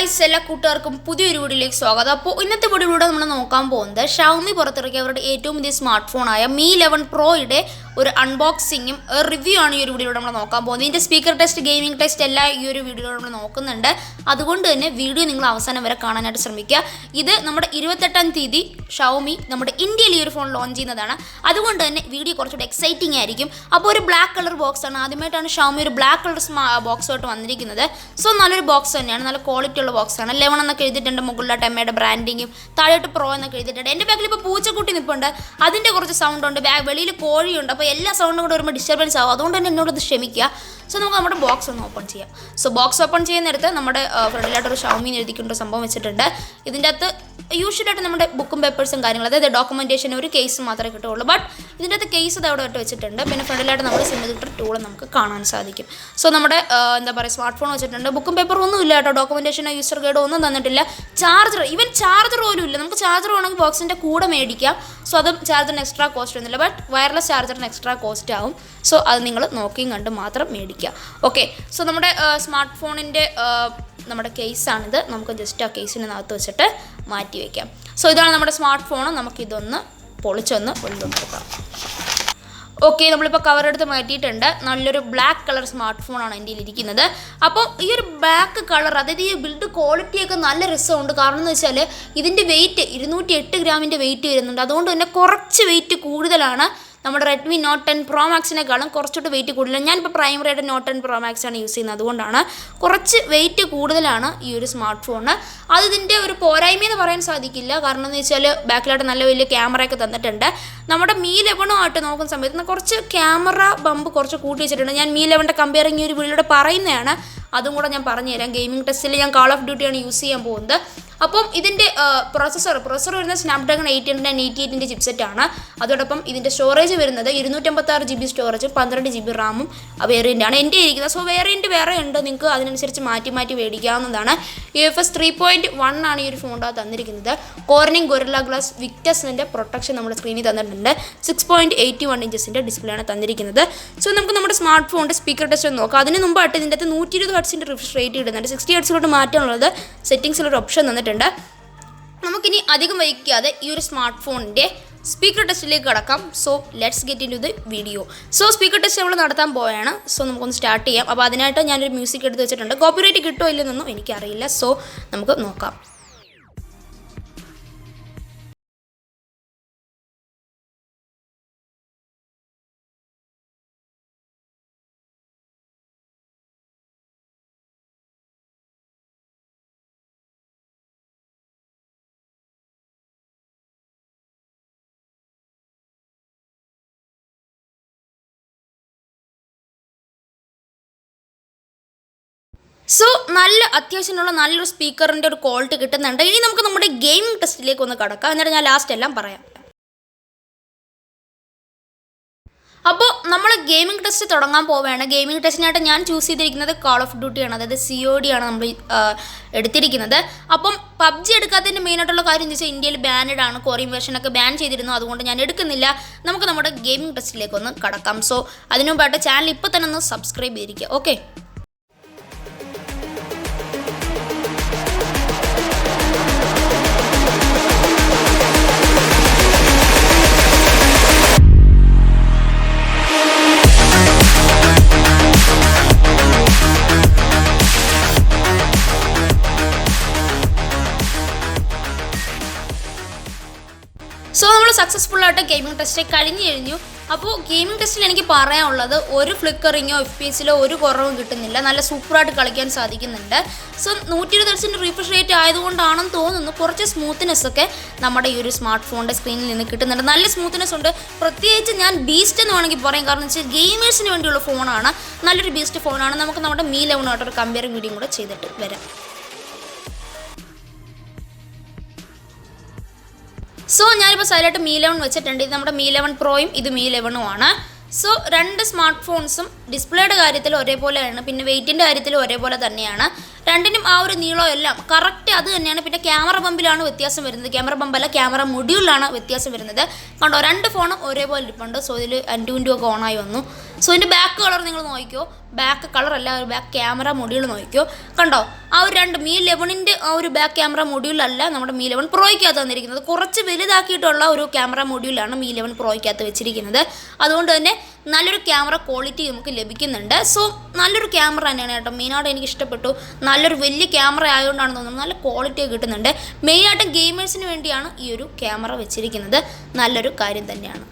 Guys, എല്ലാ കൂട്ടുകാർക്കും പുതിയൊരു വീഡിയോയിലേക്ക് സ്വാഗതം. അപ്പോൾ ഇന്നത്തെ വീഡിയോയിലൂടെ നമ്മൾ നോക്കാൻ പോകുന്നത് ഷവമി പുറത്തിറക്കിയ അവരുടെ ഏറ്റവും പുതിയ സ്മാർട്ട് ഫോണായ Mi 11 Proയുടെ ഒരു അൺബോക്സിങ്ങും റിവ്യൂ ആണ് ഈ ഒരു വീഡിയോയിലൂടെ നമ്മൾ നോക്കാൻ പോകുന്നത്. ഇതിൻ്റെ സ്പീക്കർ ടെസ്റ്റ്, ഗെയിമിംഗ് ടെസ്റ്റ് എല്ലാം ഈ ഒരു വീഡിയോയിലൂടെ നമ്മൾ നോക്കുന്നുണ്ട്. അതുകൊണ്ട് തന്നെ വീഡിയോ നിങ്ങൾ അവസാനം വരെ കാണാനായിട്ട് ശ്രമിക്കുക. ഇത് നമ്മുടെ 28-ാം തീയതി ഷവമി നമ്മുടെ ഇന്ത്യയിൽ ഈ ഒരു ഫോൺ ലോഞ്ച് ചെയ്യുന്നതാണ്. അതുകൊണ്ട് തന്നെ വീഡിയോ കുറച്ചുകൂടി എക്സൈറ്റിംഗ് ആയിരിക്കും. അപ്പോൾ ഒരു ബ്ലാക്ക് കളർ ബോക്സ് ആണ്. ആദ്യമായിട്ടാണ് ഷവമി ഒരു ബ്ലാക്ക് കളർ ബോക്സുമായിട്ട് വന്നിരിക്കുന്നത്. സോ നല്ലൊരു ബോക്സ് തന്നെയാണ്, നല്ല ക്വാളിറ്റി ഉള്ള ബോക്സാണ്. 11 എന്നൊക്കെ എഴുതിയിട്ടുണ്ട്, മുകളിലായിട്ട് എമ്മയുടെ ബ്രാൻഡിങ്ങും, താഴോട്ട് പ്രോ എന്നൊക്കെ എഴുതിയിട്ടുണ്ട്. എൻ്റെ ബാക്കിൽ ഇപ്പോൾ പൂച്ചക്കുട്ടി നിൽപ്പുണ്ട്, അതിൻ്റെ കുറച്ച് സൗണ്ട് ഉണ്ട്. വെളിയിൽ കോഴിയുണ്ട്, അപ്പോൾ എല്ലാ സൗണ്ടും കൂടെ വരുമ്പോൾ ഡിസ്റ്റർബൻസ് ആവും. അതുകൊണ്ട് തന്നെ എന്നോടത് ക്ഷമിക്കുക. സോ നമുക്ക് നമ്മുടെ ബോക്സ് ഒന്ന് ഓപ്പൺ ചെയ്യാം. സോ ബോക്സ് ഓപ്പൺ ചെയ്യുന്നിടത്ത് നമ്മുടെ ഫ്രണ്ടിലായിട്ടൊരു ഷവമി എഴുതിക്കൊണ്ടൊരു സംഭവം വെച്ചിട്ടുണ്ട്. ഇതിൻ്റെ അകത്ത് യൂഷ്വലായിട്ട് നമ്മുടെ ബുക്കും പേപ്പേഴ്സും കാര്യങ്ങളും, അതായത് ഡോക്യുമെൻറ്റേഷൻ ഒരു കേസ് മാത്രമേ കിട്ടുകയുള്ളൂ. ബട്ട് ഇതിൻ്റെ അകത്ത് കേസ് ഇത് അവിടെ ഇട്ട് വെച്ചിട്ടുണ്ട്. പിന്നെ ഫ്രണ്ടിലായിട്ട് നമ്മുടെ സിമ്മിലിറ്റർ ടൂൾ നമുക്ക് കാണാൻ സാധിക്കും. സോ നമ്മുടെ എന്താ പറയുക, സ്മാർട്ട് ഫോൺ വെച്ചിട്ടുണ്ട്. ബുക്കും പേപ്പറും ഒന്നും ഇല്ല കേട്ടോ, ഡോക്യുമെൻറ്റേഷനോ യൂസർ ഗൈഡോ ഒന്നും തന്നിട്ടില്ല. ചാർജർ പോലും ഇല്ല. നമുക്ക് ചാർജർ വേണമെങ്കിൽ ബോക്സിൻ്റെ കൂടെ മേടിക്കാം. സോ അത് ചാർജറിന് എക്സ്ട്രാ കോസ്റ്റ് ഒന്നുമില്ല. ബട്ട് വയർലെസ് ചാർജറിന് എക്സ്ട്രാ കോസ്റ്റ് ആവും. സോ അത് നിങ്ങൾ നോക്കിയും കണ്ട് മാത്രം മേടിക്കുക. ഓക്കെ, സോ നമ്മുടെ സ്മാർട്ട് ഫോണിൻ്റെ നമ്മുടെ കേസാണിത്. നമുക്ക് ജസ്റ്റ് ആ കേസിനകത്ത് വെച്ചിട്ട് മാറ്റി വയ്ക്കാം. സോ ഇതാണ് നമ്മുടെ സ്മാർട്ട് ഫോൺ. നമുക്കിതൊന്ന് പൊളിച്ചൊന്ന് വെള്ളം. ഓക്കെ, നമ്മളിപ്പോൾ കവർ എടുത്ത് മാറ്റിയിട്ടുണ്ട്. നല്ലൊരു ബ്ലാക്ക് കളർ സ്മാർട്ട് ഫോണാണ് എൻ്റെ ഇരിക്കുന്നത്. അപ്പോൾ ഈ ഒരു ബ്ലാക്ക് കളർ, അതായത് ഈ ബിൽഡ് ക്വാളിറ്റിയൊക്കെ നല്ല രസമുണ്ട്. കാരണം എന്ന് വെച്ചാൽ ഇതിൻ്റെ വെയിറ്റ് 208 ഗ്രാമിൻ്റെ വെയിറ്റ് വരുന്നുണ്ട്. അതുകൊണ്ട് തന്നെ കുറച്ച് വെയിറ്റ് കൂടുതലാണ്. നമ്മുടെ റെഡ്മി നോട്ട് 10 Pro Maxനേക്കാളും കുറച്ചോട്ട് വെയിറ്റ് കൂടുതലാണ്. ഞാനിപ്പോൾ പ്രൈമറിയായിട്ട് നോട്ട് 10 Pro Max ആണ് യൂസ് ചെയ്യുന്നത്. അതുകൊണ്ടാണ് കുറച്ച് വെയിറ്റ് കൂടുതലാണ് ഈ ഒരു സ്മാർട്ട് ഫോണിന്. അത് ഇതിൻ്റെ ഒരു പോരായ്മയെന്ന് പറയാൻ സാധിക്കില്ല. കാരണം എന്ന് വെച്ചാൽ ബാക്കിലായിട്ട് നല്ല വലിയ ക്യാമറയൊക്കെ തന്നിട്ടുണ്ട്. നമ്മുടെ Mi 11 നോക്കുന്ന സമയത്ത് കുറച്ച് ക്യാമറ ബമ്പ് കുറച്ച് കൂട്ടി വെച്ചിട്ടുണ്ട്. ഞാൻ Mi 11 കമ്പയറിങ് ഈ ഒരു വീഡിയോയിലൂടെ പറയുന്നതാണ്. അതും കൂടെ ഞാൻ പറഞ്ഞുതരാം. ഗെയിമിംഗ് ടെസ്റ്റിൽ ഞാൻ കാൾ ഓഫ് ഡ്യൂട്ടിയാണ് യൂസ് ചെയ്യാൻ പോകുന്നത്. അപ്പം ഇതിൻ്റെ പ്രൊസസ്സർ വരുന്നത് സ്നാപ്ഡ്രാഗൺ 888 ചിപ്സെറ്റാണ്. അതോടൊപ്പം ഇതിൻ്റെ സ്റ്റോറേജ് വരുന്നത് 256 GB സ്റ്റോറേജും 12 GB റാമും വേരിയൻ്റാണ് എൻ്റെ ഇരിക്കുന്നത്. സോ വേരിയൻറ്റ് വേറെ ഉണ്ട്, നിങ്ങൾക്ക് അതിനനുസരിച്ച് മാറ്റി മേടിക്കാവുന്നതാണ്. UFS 3.1 ആണ് ഈ ഒരു ഫോണിൻ്റെ തന്നിരിക്കുന്നത്. കോർണിംഗ് ഗൊറില്ല ഗ്ലാസ് വിക്ടസിൻ്റെ പ്രൊട്ടക്ഷൻ നമ്മുടെ സ്ക്രീനിൽ തന്നിട്ടുണ്ട്. 6.81 ഇഞ്ചസിൻ്റെ ഡിസ്പ്ലേ ആണ് തന്നിരിക്കുന്നത്. സോ നമുക്ക് നമ്മുടെ സ്മാർട്ട് ഫോണിൻ്റെ സ്പീക്കർ ടെസ്റ്റ് ഒന്ന് നോക്കാം. അതിന് മുമ്പായിട്ട് ഇതിൻ്റെ അകത്ത് 120 ഹെർട്സിൻ്റെ റിഫ്രഷ് റേറ്റ് ഇടുന്നുണ്ട്. 60 ഹെർട്സിലോട്ട് മാറ്റാനുള്ളത് സെറ്റിംഗ്സിലൊരു ഓപ്ഷൻ തന്നിട്ടുണ്ട്. നമുക്കിനി അധികം വൈകാതെ ഈ ഒരു സ്മാർട്ട് ഫോണിൻ്റെ സ്പീക്കർ ടെസ്റ്റിലേക്ക് കടക്കാം. So let's get into the video വീഡിയോ. സോ സ്പീക്കർ ടെസ്റ്റ് നമ്മൾ നടത്താൻ പോവുകയാണ്. സോ നമുക്കൊന്ന് സ്റ്റാർട്ട് ചെയ്യാം. അപ്പോൾ അതിനായിട്ട് ഞാനൊരു മ്യൂസിക് എടുത്ത് വെച്ചിട്ടുണ്ട്. കോപ്പിറൈറ്റ് കിട്ടുമോ ഇല്ലെന്നൊന്നും എനിക്കറിയില്ല. സോ നമുക്ക് നോക്കാം. സോ അത്യാവശ്യമുള്ള നല്ലൊരു സ്പീക്കറിൻ്റെ ഒരു ക്വാളിറ്റി കിട്ടുന്നുണ്ട്. ഇനി നമുക്ക് നമ്മുടെ ഗെയിമിംഗ് ടെസ്റ്റിലേക്ക് ഒന്ന് കടക്കാം. എന്നിട്ട് ഞാൻ ലാസ്റ്റ് എല്ലാം പറയാം. അപ്പോൾ നമ്മൾ ഗെയിമിംഗ് ടെസ്റ്റ് തുടങ്ങാൻ പോവുകയാണ്. ഗെയിമിംഗ് ടെസ്റ്റിനായിട്ട് ഞാൻ ചൂസ് ചെയ്തിരിക്കുന്നത് കാൾ ഓഫ് ഡ്യൂട്ടിയാണ്, അതായത് COD ആണ് നമ്മൾ എടുത്തിരിക്കുന്നത്. അപ്പം PUBG എടുക്കാത്തതിൻ്റെ മെയിനായിട്ടുള്ള കാര്യം എന്ന് വെച്ചാൽ ഇന്ത്യയിൽ ബാനഡ് ആണ്. കൊറിയൻ വേർഷനൊക്കെ ബാൻ ചെയ്തിരുന്നു. അതുകൊണ്ട് ഞാൻ എടുക്കുന്നില്ല. നമുക്ക് നമ്മുടെ ഗെയിമിംഗ് ടെസ്റ്റിലേക്ക് ഒന്ന് കടക്കാം. സോ അതിനു മുമ്പായിട്ട് ചാനൽ ഇപ്പോൾ തന്നെ ഒന്ന് സബ്സ്ക്രൈബ് ചെയ്തിരിക്കുക. ഓക്കെ, സോ നമ്മൾ സക്സസ്ഫുള്ളായിട്ട് ഗെയിമിംഗ് ടെസ്റ്റ് കഴിഞ്ഞു. അപ്പോൾ ഗെയിമിംഗ് ടെസ്റ്റിൽ എനിക്ക് പറയാനുള്ളത്, ഒരു ഫ്ലിക്കറിങ്ങോ FPS ഒരു കുറവും കിട്ടുന്നില്ല. നല്ല സൂപ്പറായിട്ട് കളിക്കാൻ സാധിക്കുന്നുണ്ട്. സോ 120 ഹെർട്സിൻ്റെ റീഫ്രഷ് റേറ്റ് ആയതുകൊണ്ടാണെന്ന് തോന്നുന്നു കുറച്ച് സ്മൂത്ത്നെസ് ഒക്കെ നമ്മുടെ ഈ ഒരു സ്മാർട്ട് ഫോണിൻ്റെ സ്ക്രീനിൽ നിന്ന് കിട്ടുന്നുണ്ട്. നല്ല സ്മൂത്ത്നെസ് ഉണ്ട്. പ്രത്യേകിച്ച് ഞാൻ ബീസ്റ്റ് എന്ന് വേണമെങ്കിൽ പറയാം. കാരണം വെച്ചാൽ ഗെയിമേഴ്സിന് വേണ്ടിയുള്ള ഫോണാണ്, നല്ലൊരു ബീസ്റ്റ് ഫോണാണ്. നമുക്ക് നമ്മുടെ Mi 11 ഒരു കമ്പയറിംഗ് വീഡിയോ കൂടെ ചെയ്തിട്ട് വരാം. സോ ഞാനിപ്പോൾ സൈഡിലായിട്ട് Mi 11 വെച്ചിട്ടുണ്ട്. ഇത് നമ്മുടെ Mi 11 Proയും ഇത് Mi 11 ആണ്. സോ രണ്ട് സ്മാർട്ട് ഫോൺസും ഡിസ്പ്ലേയുടെ കാര്യത്തിൽ ഒരേപോലെയാണ്, പിന്നെ വെയിറ്റിൻ്റെ കാര്യത്തിൽ ഒരേപോലെ തന്നെയാണ്. രണ്ടിനും ആ ഒരു നീളം എല്ലാം കറക്റ്റ് അത് തന്നെയാണ്. പിന്നെ ക്യാമറ ബമ്പിലാണ് വ്യത്യാസം വരുന്നത്, ക്യാമറ ബമ്പല്ല ക്യാമറ മൊഡ്യൂളിലാണ് വ്യത്യാസം വരുന്നത്. കണ്ടോ, രണ്ട് ഫോണും ഒരേപോലെ ഇരിപ്പുണ്ട്. സോ ഇതിൽ അൻറ്റു ഒക്കെ ഓണായി വന്നു. സോ ഇതിൻ്റെ ബാക്ക് കളർ നിങ്ങൾ നോക്കിക്കോ, ബാക്ക് കളറല്ല, ഒരു ബാക്ക് ക്യാമറ മൊഡ്യൂൾ നോക്കിക്കോ. കണ്ടോ, ആ ഒരു രണ്ട് Mi 11ൻ്റെ ആ ഒരു ബാക്ക് ക്യാമറ മൊഡ്യൂളല്ല നമ്മുടെ Mi 11 പ്രോയ്ക്കകത്ത് വന്നിരിക്കുന്നത്. കുറച്ച് വലുതാക്കിയിട്ടുള്ള ഒരു ക്യാമറ മൊഡ്യൂളാണ് Mi 11 പ്രോയ്ക്കകത്ത് വെച്ചിരിക്കുന്നത്. അതുകൊണ്ട് തന്നെ നല്ലൊരു ക്യാമറ ക്വാളിറ്റി നമുക്ക് ലഭിക്കുന്നുണ്ട്. സോ നല്ലൊരു ക്യാമറ തന്നെയാണ് കേട്ടോ. മെയിനായിട്ട് എനിക്ക് ഇഷ്ടപ്പെട്ടു. നല്ലൊരു വലിയ ക്യാമറ ആയതുകൊണ്ടാണ് തോന്നുന്നത്, നല്ല ക്വാളിറ്റി കിട്ടുന്നുണ്ട്. മെയിനായിട്ടും ഗെയിമേഴ്സിന് വേണ്ടിയാണ് ഈ ഒരു ക്യാമറ വെച്ചിരിക്കുന്നത്. നല്ലൊരു കാര്യം തന്നെയാണ്.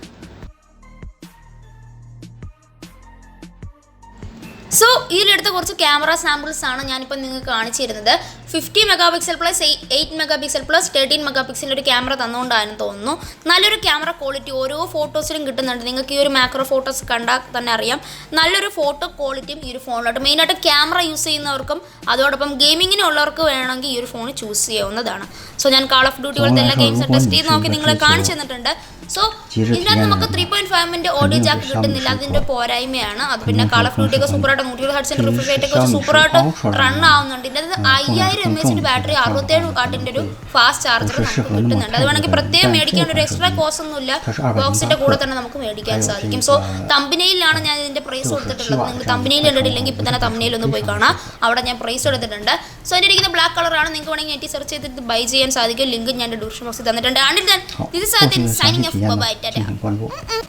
സോ ഇതിലെടുത്ത കുറച്ച് ക്യാമറ സാമ്പിൾസ് ആണ് ഞാനിപ്പോൾ നിങ്ങൾക്ക് കാണിച്ചു തരുന്നത്. 50 mega plus 8 mega plus 13 mega ഒരു ക്യാമറ തന്നുകൊണ്ടായിരുന്നു തോന്നുന്നു. നല്ലൊരു ക്യാമറ ക്വാളിറ്റി ഓരോ ഫോട്ടോസിലും കിട്ടുന്നുണ്ട്. നിങ്ങൾക്ക് ഈ ഒരു മാക്രോ ഫോട്ടോസ് കണ്ടാൽ തന്നെ അറിയാം, നല്ലൊരു ഫോട്ടോ ക്വാളിറ്റിയും ഈ ഒരു ഫോണിലോട്ട്. മെയിനായിട്ട് ക്യാമറ യൂസ് ചെയ്യുന്നവർക്കും അതോടൊപ്പം ഗെയിമിങ്ങിനുള്ളവർക്ക് വേണമെങ്കിൽ ഈ ഒരു ഫോൺ ചൂസ് ചെയ്യാവുന്നതാണ്. സോ ഞാൻ കാൾ ഓഫ് ഡ്യൂട്ടി പോലത്തെ എല്ലാ ഗെയിംസും ടെസ്റ്റ് ചെയ്ത് നോക്കി നിങ്ങളെ കാണിച്ചു തന്നിട്ടുണ്ട്. സോ ഇതിനകത്ത് നമുക്ക് 3.5 ഓഡിയോ ജാക്ക് കിട്ടുന്നില്ല, അതിൻ്റെ പോരായ്മയാണ് അത്. പിന്നെ കാൾ ഓഫ് ഡ്യൂട്ടി ഒക്കെ സൂപ്പറായിട്ട് 120 ഹെർട്സിൻ്റെ റിഫ്രഷ് റേറ്റ് ഒക്കെ സൂപ്പറായിട്ട് റൺ ആവുന്നുണ്ട്. ഇതിൻ്റെ 5000 mAh ബാറ്ററി 67 വാട്ടിൻ്റെ ഒരു ഫാസ്റ്റ് ചാർജർ നമുക്ക് കിട്ടുന്നുണ്ട്. അത് വേണമെങ്കിൽ പ്രത്യേകം മേടിക്കേണ്ട ഒരു എക്സ്ട്രാ കോസ്റ്റ് ഒന്നുമില്ല, ബോക്സിൻ്റെ കൂടെ തന്നെ നമുക്ക് മേടിക്കാൻ സാധിക്കും. സോ തമ്പനയിലാണ് ഞാൻ ഇതിൻ്റെ പ്രൈസ് കൊടുത്തിട്ടുള്ളത്. നിങ്ങൾ തമ്പനയിൽ കണ്ടിട്ടില്ലെങ്കിൽ ഇപ്പോൾ തന്നെ തമ്പനയിൽ ഒന്ന് പോയി കാണാം, അവിടെ ഞാൻ പ്രൈസ് കൊടുത്തിട്ടുണ്ട്. സോ അതിൻ്റെ ഇരിക്കുന്ന ബ്ലാക്ക് കളറാണ്. നിങ്ങൾക്ക് വേണമെങ്കിൽ നെറ്റ് സെർച്ച് ചെയ്തിട്ട് ബൈ ചെയ്യാൻ സാധിക്കും. ലിങ്ക് ഞാൻ ഡിസ്ക്രിപ്ഷൻ ബോക്സിൽ തന്നിട്ടുണ്ട്. And this is signing off. Bye bye.